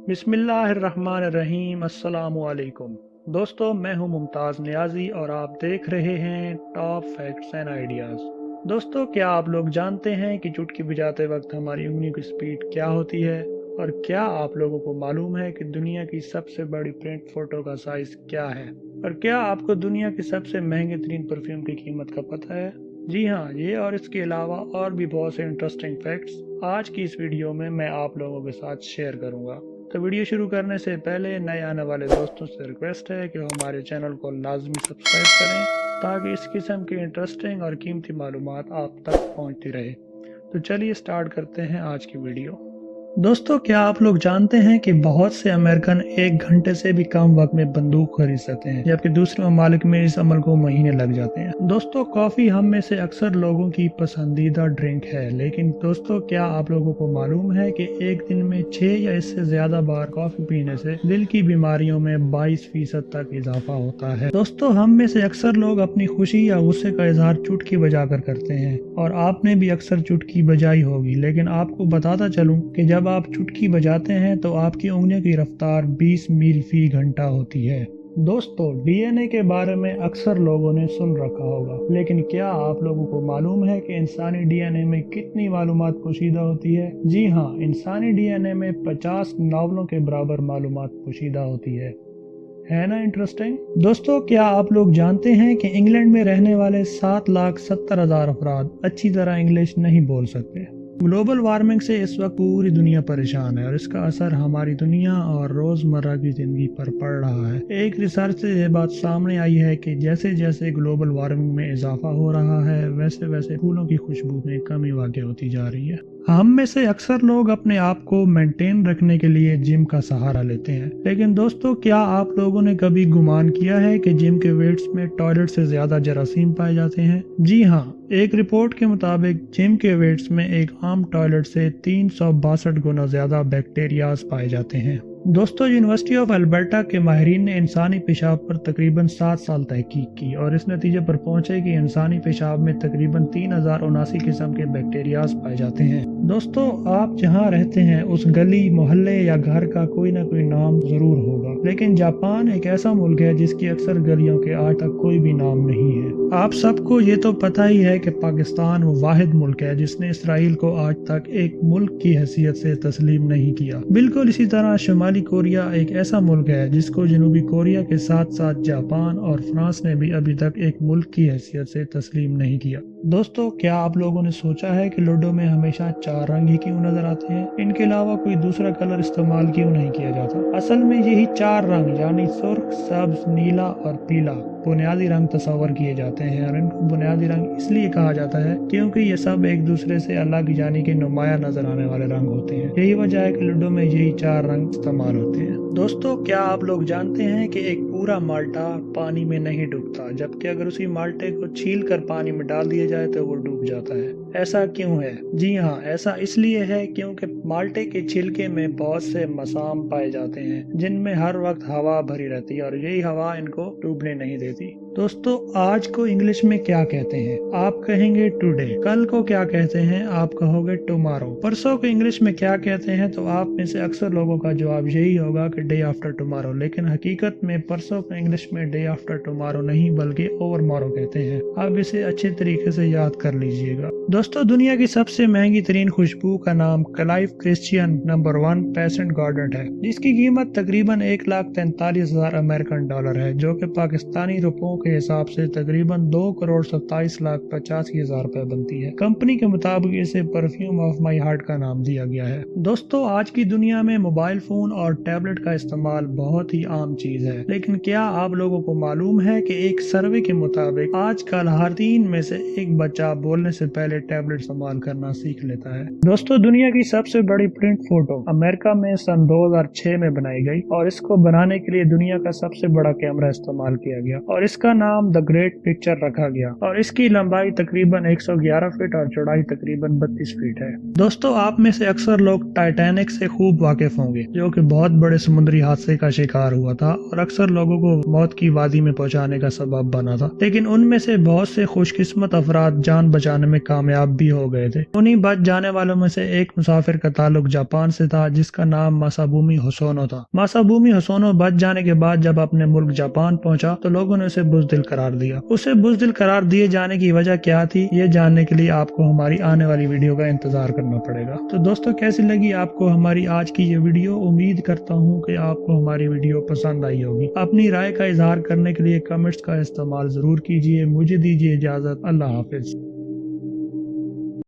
बिस्मिल्लाहिर्रहमानिर्रहीम। अस्सलामुअलैकुम दोस्तों, मैं हूं मुमताज़ नियाज़ी और आप देख रहे हैं टॉप फैक्ट्स एंड आइडियाज़। दोस्तों, क्या आप लोग जानते हैं कि चुटकी बजाते वक्त हमारी उंगलियों की स्पीड क्या होती है? और क्या आप लोगों को मालूम है कि दुनिया की सबसे बड़ी प्रिंट फोटो का साइज़ क्या है? और क्या आपको दुनिया की सबसे महंगे तरीन परफ्यूम की कीमत का पता है? जी हाँ, ये और इसके अलावा और भी बहुत से इंटरेस्टिंग फैक्ट्स आज की इस वीडियो में मैं आप लोगों के साथ शेयर करूंगा। तो वीडियो शुरू करने से पहले नए आने वाले दोस्तों से रिक्वेस्ट है कि वो हमारे चैनल को लाजमी सब्सक्राइब करें ताकि इस किस्म की इंटरेस्टिंग और कीमती मालूमात आप तक पहुंचती रहे। तो चलिए स्टार्ट करते हैं आज की वीडियो। दोस्तों, क्या आप लोग जानते हैं कि बहुत से अमेरिकन 1 घंटे से भी कम वक्त में बंदूक खरीद सकते हैं, जबकि दूसरे ममालिक में इस अमल को महीने लग जाते हैं। दोस्तों, कॉफी हम में से अक्सर लोगों की पसंदीदा ड्रिंक है, लेकिन दोस्तों क्या आप लोगों को मालूम है कि एक दिन में 6 या इससे ज्यादा बार कॉफी पीने से दिल की बीमारियों में 22% तक इजाफा होता है। दोस्तों, हम में से अक्सर लोग अपनी खुशी या गुस्से का इजहार चुटकी बजाकर करते हैं, और आपने भी अक्सर चुटकी बजाई होगी। लेकिन आपको बताता चलूं कि जब आप चुटकी बजाते हैं तो आपकी उंगलियों की रफ्तार 20 मील फी घंटा होती है। दोस्तों, डीएनए के बारे में अक्सर लोगों ने सुन रखा होगा, लेकिन क्या आप लोगों को मालूम है कि इंसानी डीएनए में कितनी मालूमात पोशीदा होती है? जी हाँ, इंसानी डीएनए में 50 नावलों के बराबर मालूमात पोशीदा होती है ना इंटरेस्टिंग? दोस्तों, क्या आप लोग जानते हैं कि इंग्लैंड में रहने वाले 7,70,000 अफराद अच्छी तरह इंग्लिश नहीं बोल सकते? ग्लोबल वार्मिंग से इस वक्त पूरी दुनिया परेशान है और इसका असर हमारी दुनिया और रोजमर्रा की जिंदगी पर पड़ रहा है। एक रिसर्च से यह बात सामने आई है कि जैसे जैसे ग्लोबल वार्मिंग में इजाफा हो रहा है, वैसे वैसे फूलों की खुशबू में कमी वाक़ होती जा रही है। हम में से अक्सर लोग अपने आप को मेंटेन रखने के लिए जिम का सहारा लेते हैं, लेकिन दोस्तों क्या आप लोगों ने कभी गुमान किया है कि जिम के वेट्स में टॉयलेट से ज्यादा जरासीम पाए जाते हैं? जी हाँ, एक रिपोर्ट के मुताबिक जिम के वेट्स में एक आम टॉयलेट से 362 गुना ज्यादा बैक्टीरियाज पाए जाते हैं। दोस्तों, यूनिवर्सिटी ऑफ अल्बर्टा के माहिरीन ने इंसानी पेशाब पर तकरीबन 7 साल तहकीक की और इस नतीजे पर पहुंचे कि इंसानी पेशाब में तकरीबन 3079 किस्म के बैक्टीरियाज पाए जाते हैं। दोस्तों, आप जहां रहते हैं उस गली, मोहल्ले या घर का कोई ना कोई नाम जरूर होगा, लेकिन जापान एक ऐसा मुल्क है जिसकी अक्सर गलियों के आज तक कोई भी नाम नहीं है। आप सबको ये तो पता ही है कि पाकिस्तान वो वाहिद मुल्क है जिसने इसराइल को आज तक एक मुल्क की हैसियत से तस्लीम नहीं किया। बिल्कुल इसी तरह शुमाली कोरिया एक ऐसा मुल्क है जिसको जनूबी कोरिया के साथ साथ जापान और फ्रांस ने भी अभी तक एक मुल्क की हैसियत से तस्लीम नहीं किया। दोस्तों, क्या आप लोगों ने सोचा है कि लूडो में हमेशा 4 रंग ही क्यों नजर आते हैं? इनके अलावा कोई दूसरा कलर इस्तेमाल क्यों नहीं किया जाता? असल में यही 4 रंग यानी सुर्ख, सब्ज, नीला और पीला बुनियादी रंग तस्वर किए जाते हैं, और इनको बुनियादी रंग इसलिए कहा जाता है क्योंकि ये सब एक दूसरे से अलग यानी कि नुमाया नजर आने वाले रंग होते हैं। यही वजह है कि लूडो में यही 4 रंग इस्तेमाल होते हैं। दोस्तों, क्या आप लोग जानते हैं कि एक पूरा माल्टा पानी में नहीं डूबता, जबकि अगर उसी माल्टे को छील कर पानी में डाल दिया जाए तो वो डूब जाता है? ऐसा क्यों है? जी हाँ, ऐसा इसलिए है क्योंकि माल्टे के छिलके में बहुत से मसाम पाए जाते हैं जिनमें हर वक्त हवा भरी रहती है, और यही हवा इनको डूबने नहीं देती। दोस्तों, आज को इंग्लिश में क्या कहते हैं? आप कहेंगे टुडे। कल को क्या कहते हैं? आप कहोगे टुमारो। परसों को इंग्लिश में क्या कहते हैं? तो आप में से अक्सर लोगों का जवाब यही होगा कि डे आफ्टर टुमारो, लेकिन हकीकत में परसों को इंग्लिश में डे आफ्टर टुमारो नहीं बल्कि ओवर मॉरो कहते हैं। आप इसे अच्छे तरीके से याद कर लीजिएगा। दोस्तों, दुनिया की सबसे महंगी तरीन खुशबू का नाम Clive Christian number 1 patient garden है, जिसकी कीमत तकरीबन 1,43,000 अमेरिकन डॉलर है, जो कि पाकिस्तानी रुपयों के हिसाब से तकरीबन 2,27,85,000 रुपए बनती है। कंपनी के मुताबिक इसे परफ्यूम ऑफ माई हार्ट का नाम दिया गया है। दोस्तों, आज की दुनिया में मोबाइल फोन और टैबलेट का इस्तेमाल बहुत ही आम चीज है, लेकिन क्या आप लोगों को मालूम है कि एक सर्वे के मुताबिक आजकल हर 3 में से 1 बच्चा बोलने से पहले टैबलेट इस्तेमाल करना सीख लेता है। दोस्तों, दुनिया की सबसे बड़ी प्रिंट फोटो अमेरिका में सन 2006 में बनाई गई, और इसको बनाने के लिए दुनिया का सबसे बड़ा कैमरा इस्तेमाल किया गया और इसका नाम द ग्रेट पिक्चर रखा गया, और इसकी लंबाई तकरीबन 111 फीट और चौड़ाई तकरीबन 32 फीट है। दोस्तों, आप में से अक्सर लोग टाइटैनिक से खूब वाकिफ होंगे, जो कि बहुत बड़े समुद्री हादसे का शिकार हुआ था, और अक्सर लोग लोगों को मौत की वादी में पहुंचाने का सबब बना था। लेकिन उनमें से बहुत से खुशकिस्मत अफराद जान बचाने में कामयाब भी हो गए थे। उन्हीं बच जाने वालों में से एक मुसाफिर का ताल्लुक जापान से था, जिसका नाम मासाबुमी होसोनो था। मासाबुमी होसोनो बच जाने के बाद जब अपने मुल्क जापान पहुंचा तो लोगों ने उसे बुज़दिल करार दिया। उसे बुज़दिल करार दिए जाने की वजह क्या थी, ये जानने के लिए आपको हमारी आने वाली वीडियो का इंतजार करना पड़ेगा। तो दोस्तों, कैसी लगी आपको हमारी आज की ये वीडियो? उम्मीद करता हूँ कि आपको हमारी वीडियो पसंद आई होगी। अपनी राय का इजहार करने के लिए कमेंट्स का इस्तेमाल जरूर कीजिए। मुझे दीजिए इजाजत। अल्लाह हाफिज।